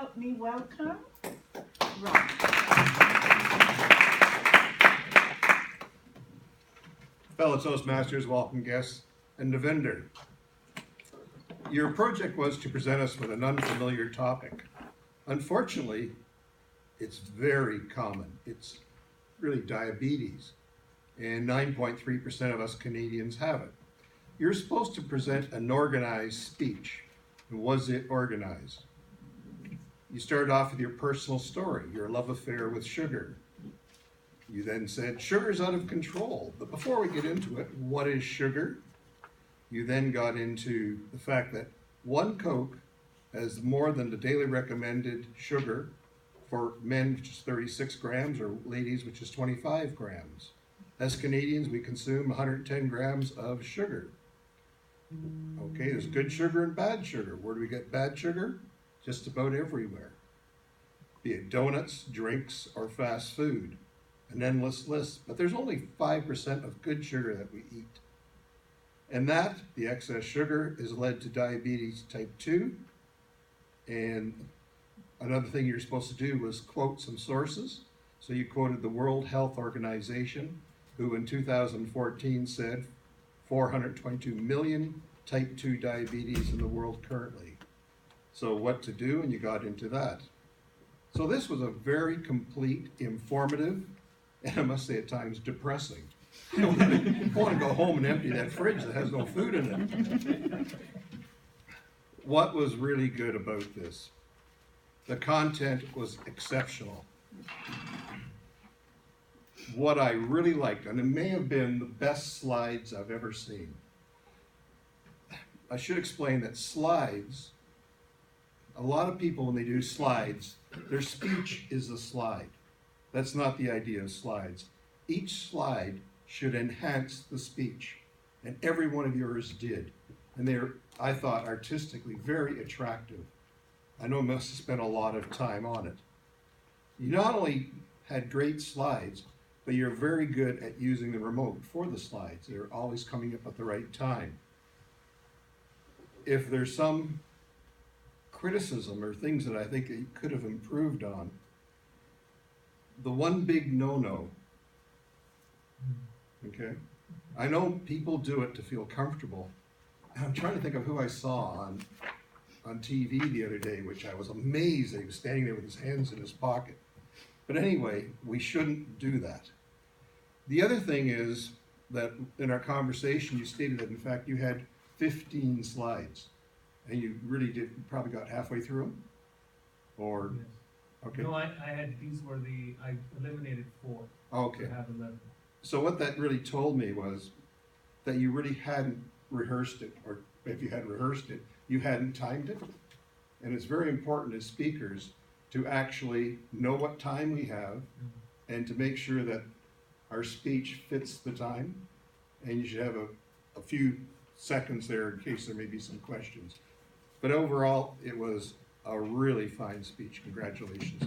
help me welcome Ron. Fellow Toastmasters, welcome guests, and Davinder. Your project was to present us with an unfamiliar topic. Unfortunately, it's very common. It's really diabetes, and 9.3% of us Canadians have it. You're supposed to present an organized speech. Was it organized? You started off with your personal story, your love affair with sugar. You then said, sugar's out of control. But before we get into it, what is sugar? You then got into the fact that one Coke has more than the daily recommended sugar for men, which is 36 grams, or ladies, which is 25 grams. As Canadians, we consume 110 grams of sugar. Okay, there's good sugar and bad sugar. Where do we get bad sugar? Just about everywhere. Be it donuts, drinks, or fast food. An endless list. But there's only 5% of good sugar that we eat. And that, the excess sugar, has led to diabetes type 2. And another thing you're supposed to do was quote some sources. So you quoted the World Health Organization, who in 2014 said 422 million type 2 diabetes in the world currently. So what to do, and you got into that. So this was a very complete, informative, and I must say at times depressing. I want to go home and empty that fridge that has no food in it. What was really good about this? The content was exceptional. What I really liked, and it may have been the best slides I've ever seen. I should explain that slides, a lot of people when they do slides, their speech is a slide. That's not the idea of slides. Each slide should enhance the speech, and every one of yours did. And they're, I thought, artistically very attractive. I know I must have spent a lot of time on it. You not only had great slides, but you're very good at using the remote for the slides. They're always coming up at the right time. If there's some criticism or things that I think you could have improved on, the one big no-no, okay? I know people do it to feel comfortable. And I'm trying to think of who I saw on TV the other day, which I was amazed that he was standing there with his hands in his pocket. But anyway, we shouldn't do that. The other thing is that in our conversation, you stated that in fact you had 15 slides, and you really did, probably got halfway through them? Or, Yes. okay. No, I had, these were I eliminated 4 Okay. to have 11. So what that really told me was that you really hadn't rehearsed it, or if you had rehearsed it, you hadn't timed it. And it's very important as speakers to actually know what time we have and to make sure that our speech fits the time. And you should have a few seconds there in case there may be some questions. But overall, it was a really fine speech. Congratulations.